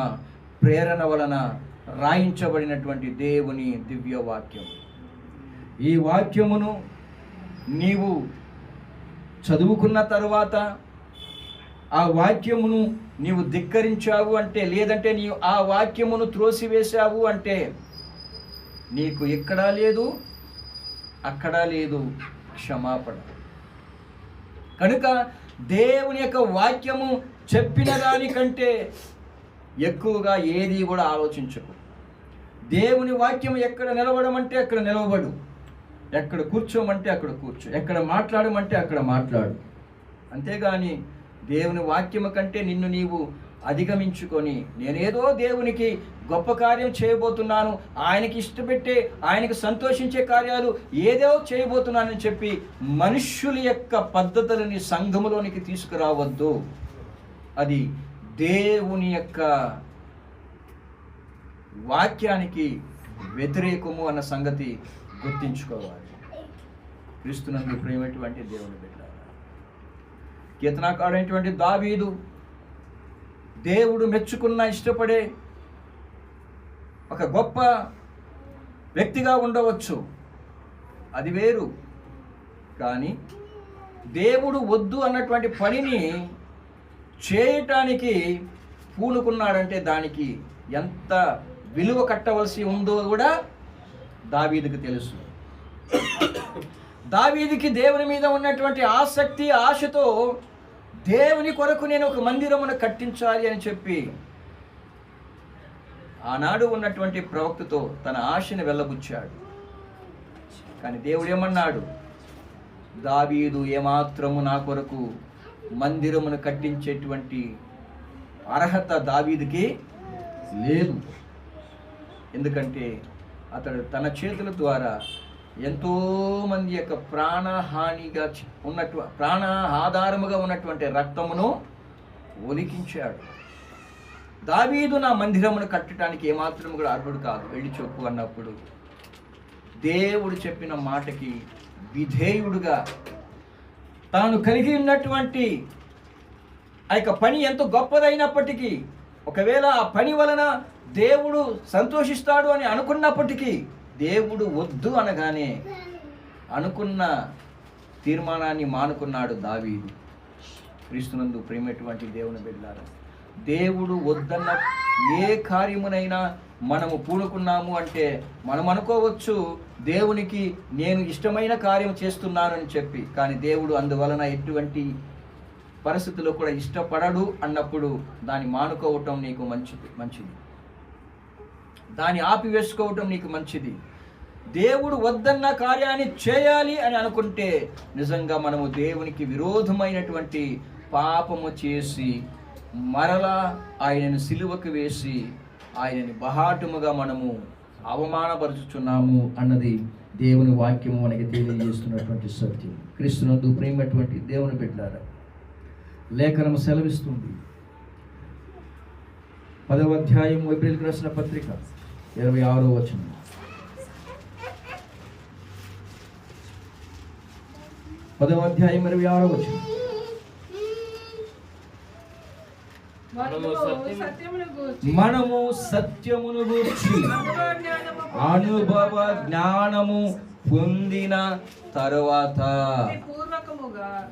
ప్రేరణ వలన రాయించబడినటువంటి దేవుని దివ్య వాక్యం. ఈ వాక్యమును నీవు చదువుకున్న తరువాత ఆ వాక్యమును నీవు ధిక్కరించావు అంటే, లేదంటే నీవు ఆ వాక్యమును త్రోసివేశావు అంటే నీకు ఎక్కడా లేదు అక్కడా లేదు క్షమాపణ. కనుక దేవుని యొక్క వాక్యము చెప్పిన దానికంటే ఎక్కువగా ఏది కూడా ఆలోచించకు. దేవుని వాక్యం ఎక్కడ నిలబడమంటే అక్కడ నిలవబడు, ఎక్కడ కూర్చోమంటే అక్కడ కూర్చో, ఎక్కడ మాట్లాడమంటే అక్కడ మాట్లాడు. అంతేగాని దేవుని వాక్యము కంటే నిన్ను నీవు అధిగమించుకొని నేనేదో దేవునికి గొప్ప కార్యం చేయబోతున్నాను, ఆయనకి ఇష్టపెట్టే, ఆయనకి సంతోషించే కార్యాలు ఏదో చేయబోతున్నానని చెప్పి మనుష్యుల యొక్క పద్ధతులని సంఘములోనికి తీసుకురావద్దు. అది దేవుని యొక్క వాక్యానికి వ్యతిరేకము అన్న సంగతి గుర్తించుకోవాలి. క్రీస్తునందు ప్రియమైనటువంటి దేవుని బిడ్డ, కీర్తనకారుడైనటువంటి దావీదు దేవుడు మెచ్చుకున్న ఇష్టపడే ఒక గొప్ప వ్యక్తిగా ఉండవచ్చు, అది వేరు. కానీ దేవుడు వద్దు అన్నటువంటి పనిని చేయటానికి పూనుకున్నాడంటే దానికి ఎంత విలువ కట్టవలసి ఉందో కూడా దావీదుకు తెలుసు. దావీదుకి దేవుని మీద ఉన్నటువంటి ఆసక్తి, ఆశతో దేవుని కొరకు నేను ఒక మందిరమును కట్టించాలి అని చెప్పి ఆనాడు ఉన్నటువంటి ప్రవక్తతో తన ఆశను వెళ్ళబుచ్చాడు. కానీ దేవుడు ఏమన్నాడు? దావీదు ఏమాత్రము నా కొరకు మందిరమును కట్టించేటువంటి అర్హత దావీదుకి లేదు. ఎందుకంటే అతడు తన చేతుల ద్వారా ఎంతో మంది యొక్క ప్రాణహానిగా ప్రాణ ఆధారముగా ఉన్నటువంటి రక్తమును ఒలికించాడు. దావీదు నా మందిరమును కట్టడానికి ఏమాత్రం కూడా అర్హుడు కాదు, వెళ్ళి చెప్పు అన్నప్పుడు దేవుడు చెప్పిన మాటకి విధేయుడుగా తాను కలిగి ఉన్నటువంటి ఆ యొక్క పని ఎంత గొప్పదైనప్పటికీ, ఒకవేళ ఆ పని వలన దేవుడు సంతోషిస్తాడు అని అనుకున్నప్పటికీ దేవుడు వద్దు అనగానే అనుకున్న తీర్మానాన్ని మానుకున్నాడు దావీదు. క్రీస్తునందు ప్రేమటువంటి దేవుని బిడ్డలారా, దేవుడు వద్దన్న ఏ కార్యమునైనా మనము పూనుకున్నాము అంటే మనం అనుకోవచ్చు దేవునికి నేను ఇష్టమైన కార్యం చేస్తున్నాను అని చెప్పి, కానీ దేవుడు అందువలన ఎటువంటి పరిస్థితుల్లో కూడా ఇష్టపడడు అన్నప్పుడు దాన్ని మానుకోవటం నీకు మంచిది, దాన్ని ఆపివేసుకోవటం నీకు మంచిది. దేవుడు వద్దన్న కార్యాన్ని చేయాలి అని అనుకుంటే నిజంగా మనము దేవునికి విరోధమైనటువంటి పాపము చేసి మరలా ఆయనను సిలువకు వేసి ఆయనని బహాటముగా మనము అవమానపరుచుచున్నాము అన్నది దేవుని వాక్యము మనకి తెలియజేస్తున్నటువంటి సత్యం. క్రీస్తునందు ప్రేమటువంటి దేవుని బిడ్డలారా, లేఖనం సెలవిస్తుంది. 10వ అధ్యాయం ఎబ్రీయులకు రాసిన పత్రిక 26వ వచనం. 10వ అధ్యాయం 26వ వచనం. మనము సత్యమును గూర్చి అనుభవ జ్ఞానము పొందిన తరువాత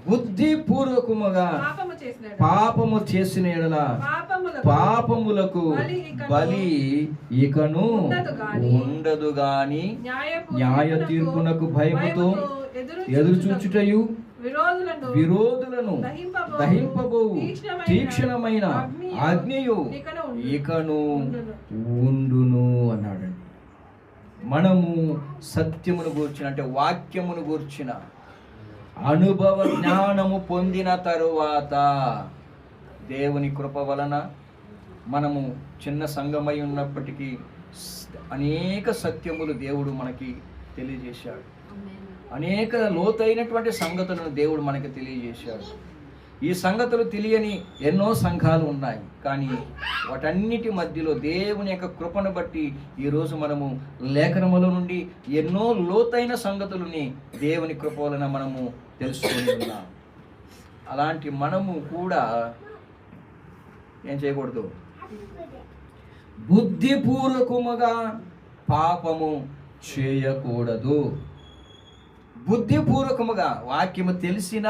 బుద్ధిపూర్వకముగా పాపము చేసిన యెడల పాపములకు బలి ఇకను ఉండదు గాని న్యాయ తీర్పునకు భయముతో ఎదురు చూచుటయు విరోధులను దహింపబోవు తీక్షణమైన అగ్నియు ఇకను ఉండును అన్నాడండి. మనము సత్యమును గూర్చిన అంటే వాక్యమును గూర్చిన అనుభవ జ్ఞానము పొందిన తరువాత దేవుని కృప వలన మనము చిన్న సంఘమై ఉన్నప్పటికీ అనేక సత్యములు దేవుడు మనకి తెలియజేశాడు. అనేక లోతైనటువంటి సంగతులను దేవుడు మనకి తెలియజేశాడు. ఈ సంగతులు తెలియని ఎన్నో సంఘాలు ఉన్నాయి, కానీ వాటన్నిటి మధ్యలో దేవుని యొక్క కృపను బట్టి ఈరోజు మనము లేఖనముల నుండి ఎన్నో లోతైన సంగతులని దేవుని కృప వలన మనము తెలుసుకొని ఉన్నాం. అలాంటి మనము కూడా ఏం చేయకూడదు, బుద్ధిపూర్వకముగా పాపము చేయకూడదు. బుద్ధిపూర్వకముగా వాక్యము తెలిసిన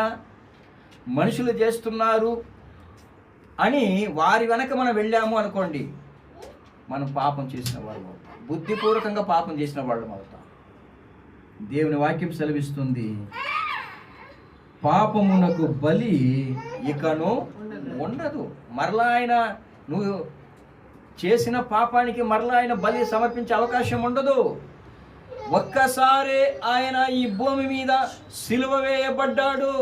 మనుషులు చేస్తున్నారు అని వారి వెనక మనం వెళ్ళాము అనుకోండి, మనం పాపం చేసిన వాళ్ళం అవుతాం. బుద్ధిపూర్వకంగా పాపం చేసిన వాళ్ళం అవుతాం. దేవుని వాక్యం సెలవిస్తుంది, పాపమునకు బలి ఇకను ఉండదు. మరలా ఆయన, నువ్వు చేసిన పాపానికి మరలా ఆయన బలి సమర్పించే అవకాశం ఉండదు. ఒక్కసారి ఆయన ఈ భూమి మీద సిలువ వేయబడ్డాడు.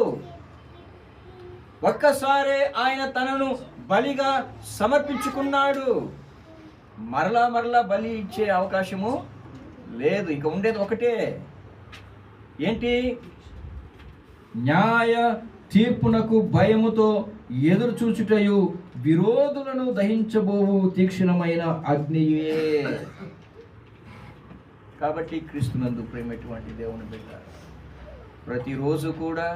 ఒక్కసారి ఆయన తనను బలిగా సమర్పించుకున్నాడు. మరలా బలి ఇచ్చే అవకాశము లేదు. ఇక ఉండేది ఒకటే, ఏంటి? న్యాయ తీర్పునకు భయముతో ఎదురు చూచుటయు విరోధులను దహించబోవు తీక్షణమైన అగ్నియే. కాబట్టి క్రీస్తునందు ప్రేమటువంటి దేవుని బిడ్డ, ప్రతిరోజు కూడా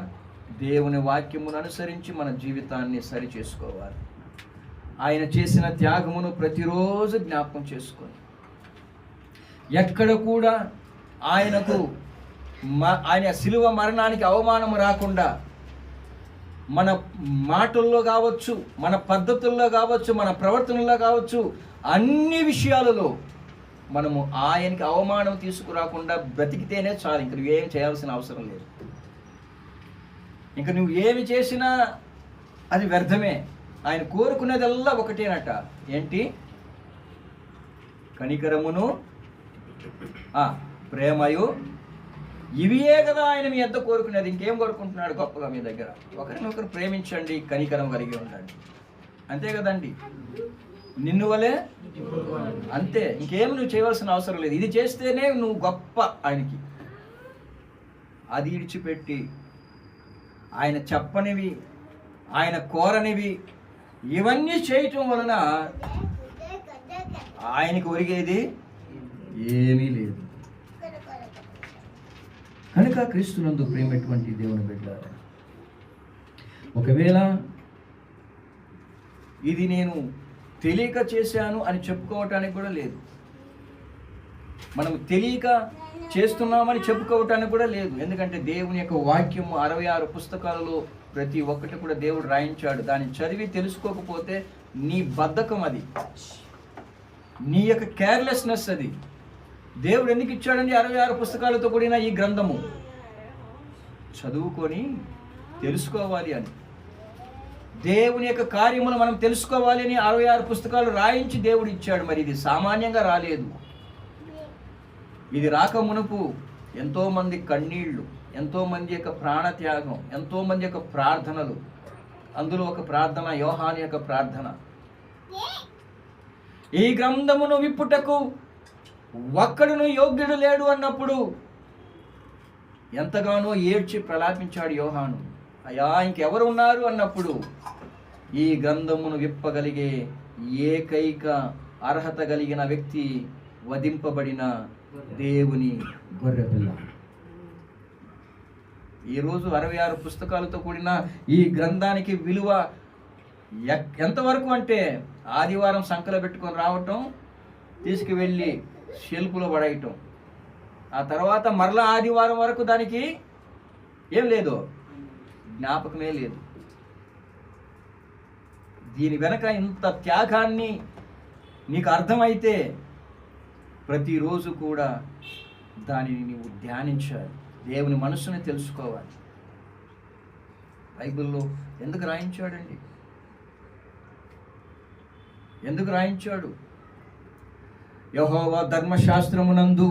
దేవుని వాక్యమును అనుసరించి మన జీవితాన్ని సరి చేసుకోవాలి. ఆయన చేసిన త్యాగమును ప్రతిరోజు జ్ఞాపకం చేసుకొని, ఎక్కడ కూడా ఆయన శిలువ మరణానికి అవమానం రాకుండా మన మాటల్లో కావచ్చు, మన పద్ధతుల్లో కావచ్చు, మన ప్రవర్తనలో కావచ్చు, అన్ని విషయాలలో మనము ఆయనకి అవమానం తీసుకురాకుండా బ్రతికితేనే చాలు. ఇంక నువ్వేం చేయాల్సిన అవసరం లేదు. ఇంక నువ్వు ఏమి చేసినా అది వ్యర్థమే. ఆయన కోరుకునేదల్లా ఒకటేనట, ఏంటి? కనికరమును ప్రేమయు, ఇవియే కదా ఆయన మీ ఎంత కోరుకునేది. ఇంకేం కోరుకుంటున్నాడు గొప్పగా మీ దగ్గర? ఒకరినొకరు ప్రేమించండి, కనికరం కలిగి ఉండండి, అంతే కదండి. నిన్ను వలే అంతే, ఇంకేం నువ్వు చేయవలసిన అవసరం లేదు. ఇది చేస్తేనే నువ్వు గొప్ప ఆయనకి. అది ఇడిచిపెట్టి ఆయన చెప్పనివి, ఆయన కోరనివి ఇవన్నీ చేయటం వలన ఆయనకు ఒరిగేది ఏమీ లేదు. కనుక క్రీస్తునందు ప్రేమటువంటి దేవుని బిడ్డలారా, ఒకవేళ ఇది నేను తెలియక చేశాను అని చెప్పుకోవటానికి కూడా లేదు. మనం తెలియక చేస్తున్నామని చెప్పుకోవటానికి కూడా లేదు. ఎందుకంటే దేవుని యొక్క వాక్యము 66 పుస్తకాలలో ప్రతి ఒక్కటి కూడా దేవుడు రాయించాడు. దాన్ని చదివి తెలుసుకోకపోతే నీ బద్ధకం, అది నీ యొక్క కేర్లెస్నెస్. అది దేవుడు ఎందుకు ఇచ్చాడండి 66 పుస్తకాలతో కూడిన ఈ గ్రంథము? చదువుకొని తెలుసుకోవాలి అని, దేవుని యొక్క కార్యములు మనం తెలుసుకోవాలి అని 66 పుస్తకాలు రాయించి దేవుడు ఇచ్చాడు. మరి ఇది సామాన్యంగా రాలేదు. ఇది రాక మునుపు ఎంతోమంది కన్నీళ్లు, ఎంతోమంది యొక్క ప్రాణత్యాగం, ఎంతోమంది యొక్క ప్రార్థనలు. అందులో ఒక ప్రార్థన యోహాను యొక్క ప్రార్థన. ఈ గ్రంథమును విప్పుటకు ఒక్కడును యోగ్యుడు లేడు అన్నప్పుడు ఎంతగానో ఏడ్చి ప్రలాపించాడు యోహాను. అయ్యా, ఇంకెవరు ఉన్నారు అన్నప్పుడు ఈ గ్రంథమును విప్పగలిగే ఏకైక అర్హత కలిగిన వ్యక్తి వధింపబడిన దేవుని గొర్రెపిల్ల. ఈరోజు 66 పుస్తకాలతో కూడిన ఈ గ్రంథానికి విలువ ఎంతవరకు అంటే, ఆదివారం సంకలో పెట్టుకొని రావటం, తీసుకువెళ్ళి షెల్ఫ్లో పడేయటం, ఆ తర్వాత మరలా ఆదివారం వరకు దానికి ఏం లేదు, జ్ఞాపకమే లేదు. దీని వెనక ఇంత త్యాగాన్ని నీకు అర్థమైతే ప్రతిరోజు కూడా దానిని నీవు ధ్యానించాలి, దేవుని మనసుని తెలుసుకోవాలి. బైబిల్లో ఎందుకు రాయించాడండి? ఎందుకు రాయించాడు? యెహోవా ధర్మశాస్త్రమునందు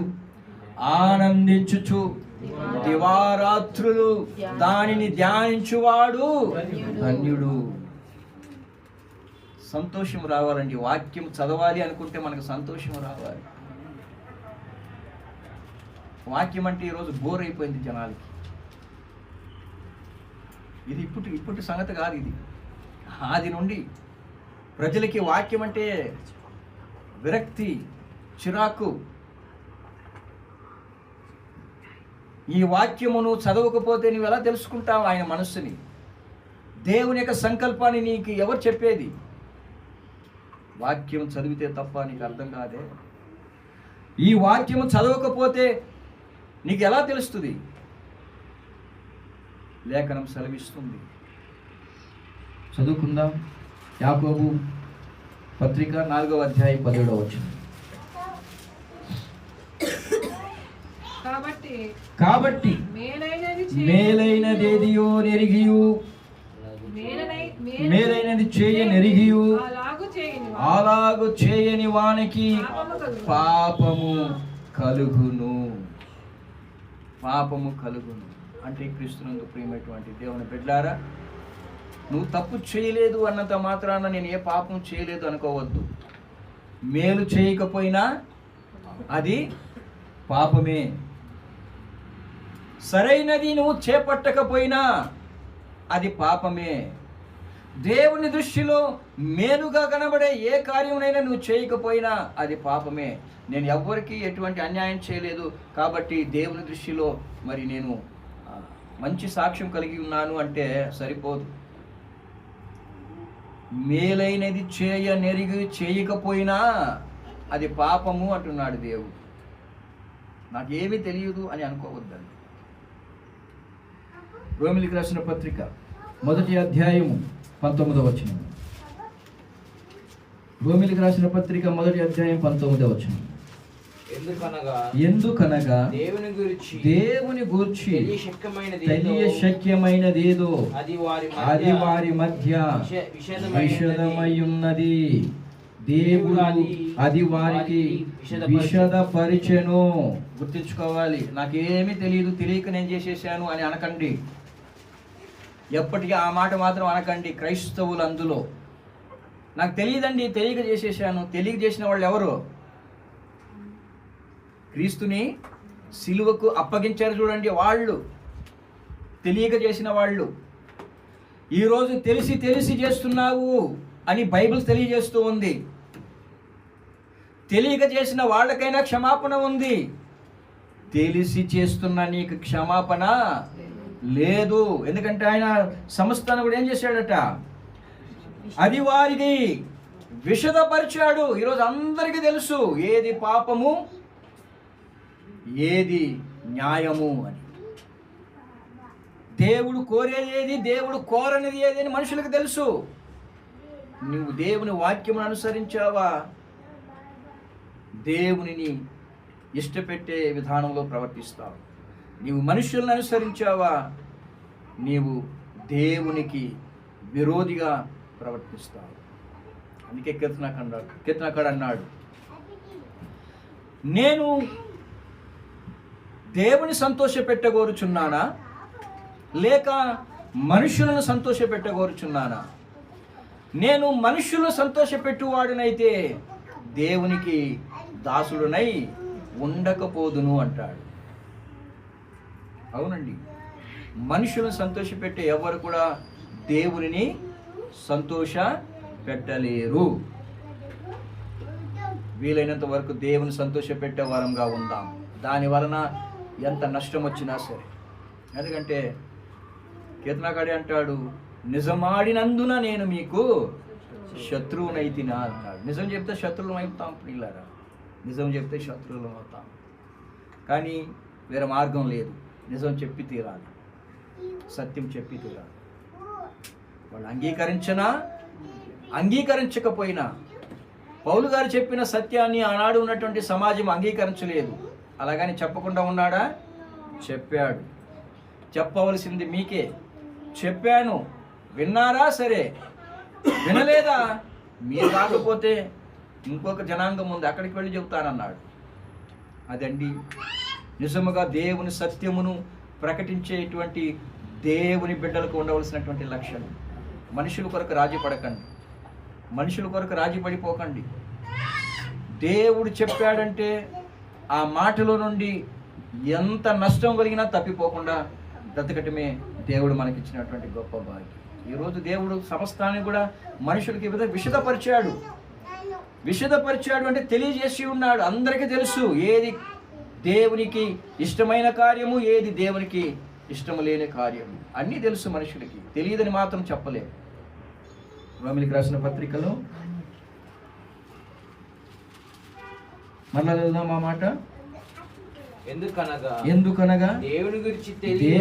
ఆనందించుచు దివారాత్రులు దానిని ధ్యానించువాడు ధన్యుడు. సంతోషం రావాలండి. వాక్యం చదవాలి అనుకుంటే మనకు సంతోషం రావాలి. వాక్యం అంటే ఈరోజు బోర్ అయిపోయింది జనాలకి. ఇది ఇప్పటి సంగతి కాదు. ఇది ఆది నుండి ప్రజలకి వాక్యం అంటే విరక్తి, చిరాకు. ఈ వాక్యమును చదవకపోతే నువ్వు ఎలా తెలుసుకుంటావు ఆయన మనస్సుని? దేవుని యొక్క సంకల్పాన్ని నీకు ఎవరు చెప్పేది? వాక్యం చదివితే తప్ప నీకు అర్థం కాదే. ఈ వాక్యము చదవకపోతే నీకు ఎలా తెలుస్తుంది? లేఖనం సెలవిస్తుంది. చదువుకుందాం. యాకోబు పత్రిక 4వ అధ్యాయం 17వ వచనం. కాబట్టి మేలైనదేదియో నెరిగియు మేలైనది చేయనెరిగియు అలాగు చేయని వానికి పాపము కలుగును. పాపము కలుగును అంటే క్రీస్తునందు ప్రియమైనటువంటి దేవుని బిడ్డలారా, నువ్వు తప్పు చేయలేదు అన్నంత మాత్రాన నేను ఏ పాపం చేయలేదు అనుకోవద్దు. మేలు చేయకపోయినా అది పాపమే. సరైనది నువ్వు చేపట్టకపోయినా అది పాపమే. దేవుని దృష్టిలో మేలుగా కనబడే ఏ కార్యమునైనా నువ్వు చేయకపోయినా అది పాపమే. నేను ఎవ్వరికీ ఎటువంటి అన్యాయం చేయలేదు కాబట్టి దేవుని దృష్టిలో మరి నేను మంచి సాక్ష్యం కలిగి ఉన్నాను అంటే సరిపోదు. మేలైనది చేయకపోయినా అది పాపము అంటున్నాడు దేవుడు. నాకేమీ తెలియదు అని అనుకోవద్దండి. రోమిలికి రాసిన పత్రిక 1వ అధ్యాయము 19వ వచనం. రోమిలికి రాసిన పత్రిక 1వ అధ్యాయం 19వ వచనం. ఎందుకనగా దేవుని గూర్చి తెలియశక్యమైనదేదో అది వారి మధ్య విషదమయ్యున్నది. దేవుడు అది వారికి విషదపరిచెను. గుర్తించుకోవాలి. నాకేమీ తెలియదు, తెలియక నేను చేసేసాను అని అనకండి. ఎప్పటికీ ఆ మాట మాత్రం అనకండి. క్రైస్తవులు అందులో నాకు తెలియదండి, తెలియక చేసేసాను. తెలియక చేసిన వాళ్ళు ఎవరు? క్రీస్తుని సిలువకు అప్పగించారు చూడండి, వాళ్ళు తెలియక చేసిన వాళ్ళు. ఈరోజు తెలిసి చేస్తున్నావు అని బైబిల్ తెలియజేస్తూ ఉంది. తెలియక చేసిన వాళ్ళకైనా క్షమాపణ ఉంది. తెలిసి చేస్తున్న నీకు క్షమాపణ లేదు. ఎందుకంటే ఆయన సమస్తాన్ని కూడా ఏం చేశాడట? అది వారికి విషదపరిచాడు. ఈరోజు అందరికీ తెలుసు ఏది పాపము ఏది న్యాయము అని. దేవుడు కోరేది ఏది, దేవుడు కోరనిది ఏది అని మనుషులకు తెలుసు. నువ్వు దేవుని వాక్యమును అనుసరించావా? దేవునిని ఇష్టపెట్టే విధానంలో ప్రవర్తిస్తావు. నీవు మనుషులను అనుసరించావా? నీవు దేవునికి విరోధిగా ప్రవర్తిస్తావు. అందుకే కీర్తనకారుడు అన్నాడు, నేను దేవుని సంతోషపెట్టగోరుచున్నానా లేక మనుషులను సంతోషపెట్టగోరుచున్నానా? నేను మనుషులను సంతోషపెట్టువాడునైతే దేవునికి దాసుడునై ఉండకపోదును అంటాడు. అవునండి, మనుషులను సంతోషపెట్టే ఎవరు కూడా దేవునిని సంతోష పెట్టలేరు. వీలైనంత వరకు దేవుని సంతోషపెట్టే వారంగా ఉందాం. దాని వలన ఎంత నష్టం వచ్చినా సరే. ఎందుకంటే కీర్తనకారుడు అంటాడు, నిజమాడినందున నేను మీకు శత్రువునైతినా అంటాడు. నిజం చెప్తే శత్రువులం అవుతాం పిల్లరా, నిజం చెప్తే శత్రువులం అవుతాం. కానీ వేరే మార్గం లేదు. నిజం చెప్పి తీరాలి, సత్యం చెప్పి తీరాలి. వాళ్ళు అంగీకరించకపోయినా పౌలు గారు చెప్పిన సత్యాన్ని ఆనాడు ఉన్నటువంటి సమాజం అంగీకరించలేదు. అలాగని చెప్పకుండా ఉన్నాడా? చెప్పాడు. చెప్పవలసింది మీకే. చెప్పాను, విన్నారా? సరే. వినలేదా? మీరు కాకపోతే ఇంకొక జనాంగం ఉంది, అక్కడికి వెళ్ళి చెబుతానన్నాడు. అదండి నిజముగా దేవుని సత్యమును ప్రకటించేటువంటి దేవుని బిడ్డలకు ఉండవలసినటువంటి లక్షణం. మనుషుల కొరకు రాజీ పడకండి, మనుషుల కొరకు రాజీ పడిపోకండి. దేవుడు చెప్పాడంటే ఆ మాటలో నుండి ఎంత నష్టం కలిగినా తప్పిపోకుండా బ్రతకటమే దేవుడు మనకిచ్చినటువంటి గొప్ప భాగ్యం. ఈరోజు దేవుడు సమస్తాన్ని కూడా మనుషులకి విషదపరిచాడు అంటే తెలియజేసి ఉన్నాడు. అందరికీ తెలుసు ఏది దేవునికి ఇష్టమైన కార్యము, ఏది దేవునికి ఇష్టము లేని కార్యము. అన్నీ తెలుసు మనుషులకి, తెలియదని మాత్రం చెప్పలేము. రోమిలికి రాసిన పత్రికలో మళ్ళా చదువుదాం ఆ మాట. ఎందుకనగా దేవుని గురించి తెలియ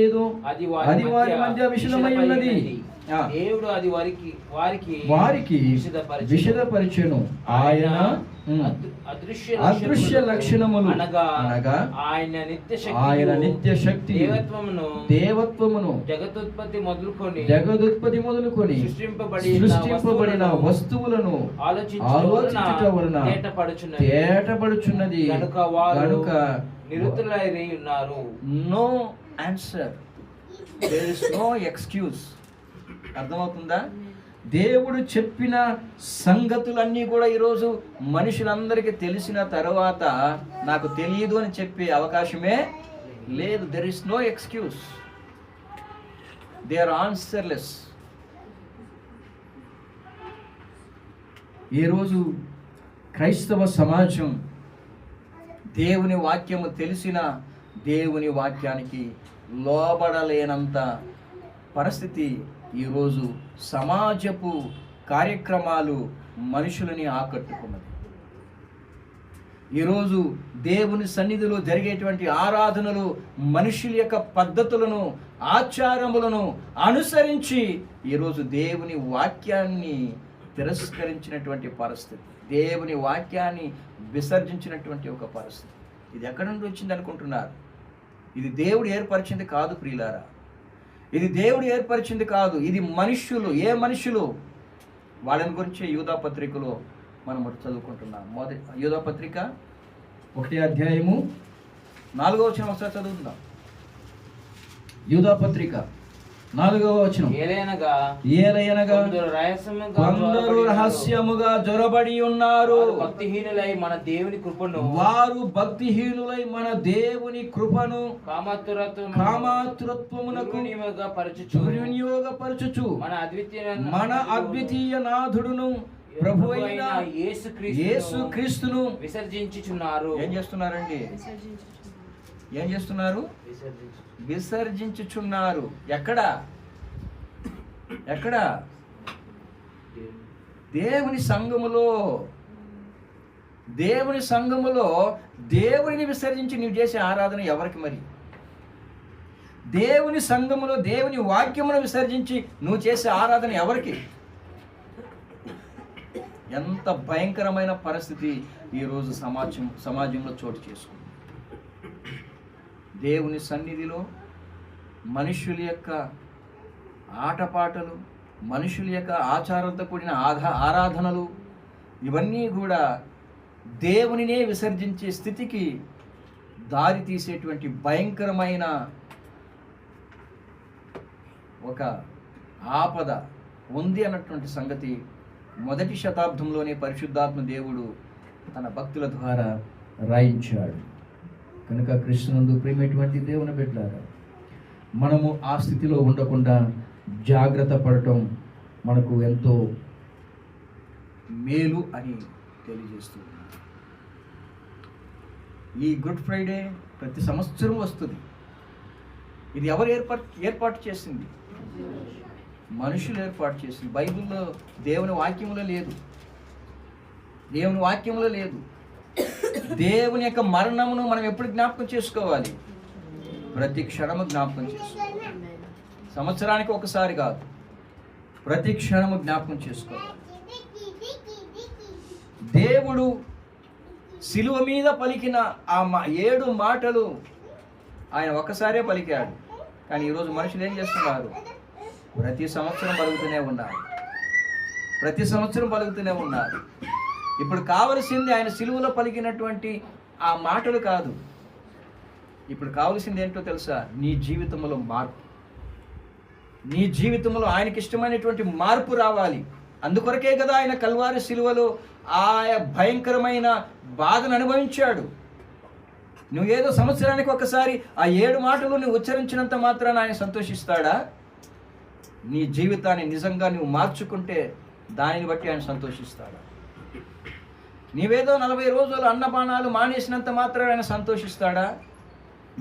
ఏదో అది వారి మధ్య విషదమై ఉన్నది. దేవుడు అది వారికి విషదపరిచెను. ఆయన అదృశ్య లక్షణములు అనగా ఆయన నిత్య శక్తి దేవత్వమును జగదుత్పత్తి మొదలుకొని సృష్టింపబడిన వస్తువులను ఆలోచించుట వలన తేటపడుచున్నది. కనుక నిరుతులై ఉన్నారు. No answer, there is no excuse. అర్థమవుతుందా? దేవుడు చెప్పిన సంగతులన్నీ కూడా ఈరోజు మనుషులందరికీ తెలిసిన తర్వాత నాకు తెలియదు అని చెప్పే అవకాశమే లేదు. There is no excuse, they are answerless. ఈరోజు క్రైస్తవ సమాజం దేవుని వాక్యము తెలిసిన దేవుని వాక్యానికి లోబడలేనంత పరిస్థితి ఈరోజు సమాజపు కార్యక్రమాలు మనుషులని ఆకట్టుకున్నది. ఈరోజు దేవుని సన్నిధిలో జరిగేటువంటి ఆరాధనలు మనుషుల యొక్క పద్ధతులను, ఆచారములను అనుసరించి ఈరోజు దేవుని వాక్యాన్ని తిరస్కరించినటువంటి పరిస్థితి, దేవుని వాక్యాన్ని విసర్జించినటువంటి ఒక పరిస్థితి. ఇది ఎక్కడి నుండి వచ్చింది అనుకుంటున్నారు? ఇది దేవుడు ఏర్పరిచింది కాదు ప్రియులారా, ఇది దేవుడు ఏర్పరిచింది కాదు. ఇది మనుష్యులు. ఏ మనుషులు? వాళ్ళని గురించి యూదా పత్రికలో మనం చదువుకుంటున్నాం. యూదా పత్రిక 1వ అధ్యాయము 4వ వచనం ఒకసారి చదువుతున్నాం. యూదా పత్రిక 4వ వచనం. ఏలయనగా కొందరు రహస్యముగా జొరబడి ఉన్నారు. వారు భక్తిహీనులై మన దేవుని కృపను కామాతురత్వమునకు దుర్వినియోగపరచుచు మన అద్వితీయ నాథుడును ప్రభువైన యేసుక్రీస్తును విసర్జించుచున్నారు. ఏం చేస్తున్నారండి? ఏం చేస్తున్నారు? విసర్జించుచున్నారు. ఎక్కడ? దేవుని సంఘములో. దేవుని సంఘములో దేవుని విసర్జించి నీవు చేసే ఆరాధన ఎవరికి? మరి దేవుని సంఘములో దేవుని వాక్యమును విసర్జించి నువ్వు చేసే ఆరాధన ఎవరికి? ఎంత భయంకరమైన పరిస్థితి ఈరోజు సమాజంలో చోటు చేసుకుంది. దేవుని సన్నిధిలో మనుషుల యొక్క ఆటపాటలు, మనుషుల యొక్క ఆచారాలతో కూడిన ఆరాధనలు, ఇవన్నీ కూడా దేవునినే విసర్జించే స్థితికి దారి తీసేటువంటి భయంకరమైన ఒక ఆపద ఉంది అన్నటువంటి సంగతి మొదటి శతాబ్దంలోనే పరిశుద్ధాత్మ దేవుడు తన భక్తుల ద్వారా రాయించాడు. కనుక కృష్ణునందు ప్రేమటువంటి దేవుని బిడ్డలారా, మనము ఆ స్థితిలో ఉండకుండా జాగ్రత్త పడటం మనకు ఎంతో మేలు అని తెలియజేస్తుంది. ఈ గుడ్ ఫ్రైడే ప్రతి సంవత్సరం వస్తుంది. ఇది ఎవరు ఏర్పాటు చేసింది? మనుషులు ఏర్పాటు చేసింది. బైబిల్లో దేవుని వాక్యములో లేదు. దేవుని వాక్యములో లేదు. దేవుని యొక్క మరణమును మనం ఎప్పుడు జ్ఞాపకం చేసుకోవాలి? ప్రతి క్షణము జ్ఞాపకం చేసుకోవాలి. సంవత్సరానికి ఒకసారి కాదు, ప్రతి క్షణము జ్ఞాపకం చేసుకోవాలి. దేవుడు శిలువ మీద పలికిన ఆ 7 మాటలు ఆయన ఒక్కసారే పలికాడు. కానీ ఈరోజు మనుషులు ఏం చేస్తున్నారు? ప్రతి సంవత్సరం పలుకుతూనే ఉన్నారు. ప్రతి సంవత్సరం పలుకుతూనే ఉన్నారు. ఇప్పుడు కావలసింది ఆయన శిలువలో పలికినటువంటి ఆ మాటలు కాదు. ఇప్పుడు కావలసింది ఏంటో తెలుసా? నీ జీవితంలో మార్పు. నీ జీవితంలో ఆయనకి ఇష్టమైనటువంటి మార్పు రావాలి. అందుకొరకే కదా ఆయన కల్వారి శిలువలో ఆయా భయంకరమైన బాధను అనుభవించాడు. నువ్వేదో సంవత్సరానికి ఒకసారి ఆ 7 మాటలు నువ్వు ఉచ్చరించినంత మాత్రాన ఆయన సంతోషిస్తాడా? నీ జీవితాన్ని నిజంగా నువ్వు మార్చుకుంటే దానిని బట్టి ఆయన సంతోషిస్తాడు. నీవేదో 40 రోజులు అన్నపానాలు మానేసినంత మాత్రం ఆయన సంతోషిస్తాడా?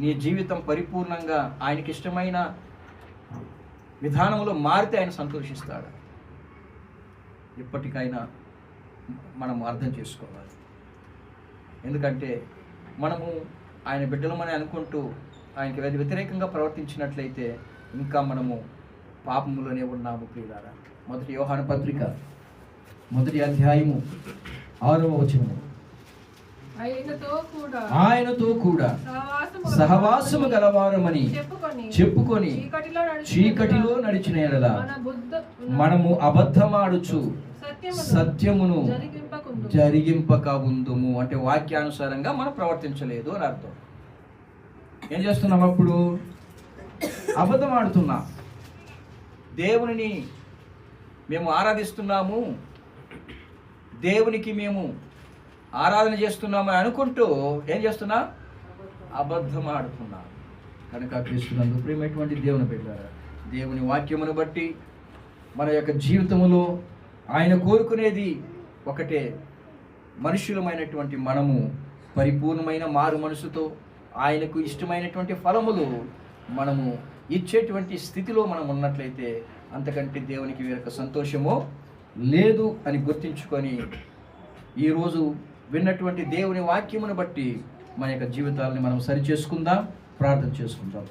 నీ జీవితం పరిపూర్ణంగా ఆయనకి ఇష్టమైన విధానంలో మారితే ఆయన సంతోషిస్తాడా? ఇప్పటికైనా మనం అర్థం చేసుకోవాలి. ఎందుకంటే మనము ఆయన బిడ్డలమని అనుకుంటూ ఆయనకి వ్యతిరేకంగా ప్రవర్తించినట్లయితే ఇంకా మనము పాపములోనే ఉన్నాము ప్రియులారా. 1 యోహాను పత్రిక 1వ అధ్యాయము 6వ వచనము. ఆయనతో కూడా సహవాసము గలవారమని చెప్పుకొని చీకటిలో నడిచిన ఎడల మనము అబద్ధమాడుచు సత్యమును జరిగింపక ఉందుము. అంటే వాక్యానుసారంగా మనం ప్రవర్తించలేదు అని అర్థం. ఏం చేస్తున్నాం అప్పుడు? అబద్ధం ఆడుతున్నాం. దేవునిని మేము ఆరాధిస్తున్నాము, దేవునికి మేము ఆరాధన చేస్తున్నామని అనుకుంటూ ఏం చేస్తున్నా? అబద్ధం ఆడుతున్నాం. కనుక క్రీస్తునందు ప్రియమైనటువంటి దేవుని బిడ్డలారా, దేవుని వాక్యమును బట్టి మన యొక్క జీవితంలో ఆయన కోరుకునేది ఒకటే, మనుషులమైనటువంటి మనము పరిపూర్ణమైన మారు మనసుతో ఆయనకు ఇష్టమైనటువంటి ఫలములు మనము ఇచ్చేటువంటి స్థితిలో మనం ఉన్నట్లయితే అంతకంటే దేవునికి వేరొక సంతోషము లేదు అని గుర్తించుకొని ఈరోజు విన్నటువంటి దేవుని వాక్యమును బట్టి మన యొక్క జీవితాలని మనం సరిచేసుకుందాం, ప్రార్థన చేసుకుందాం.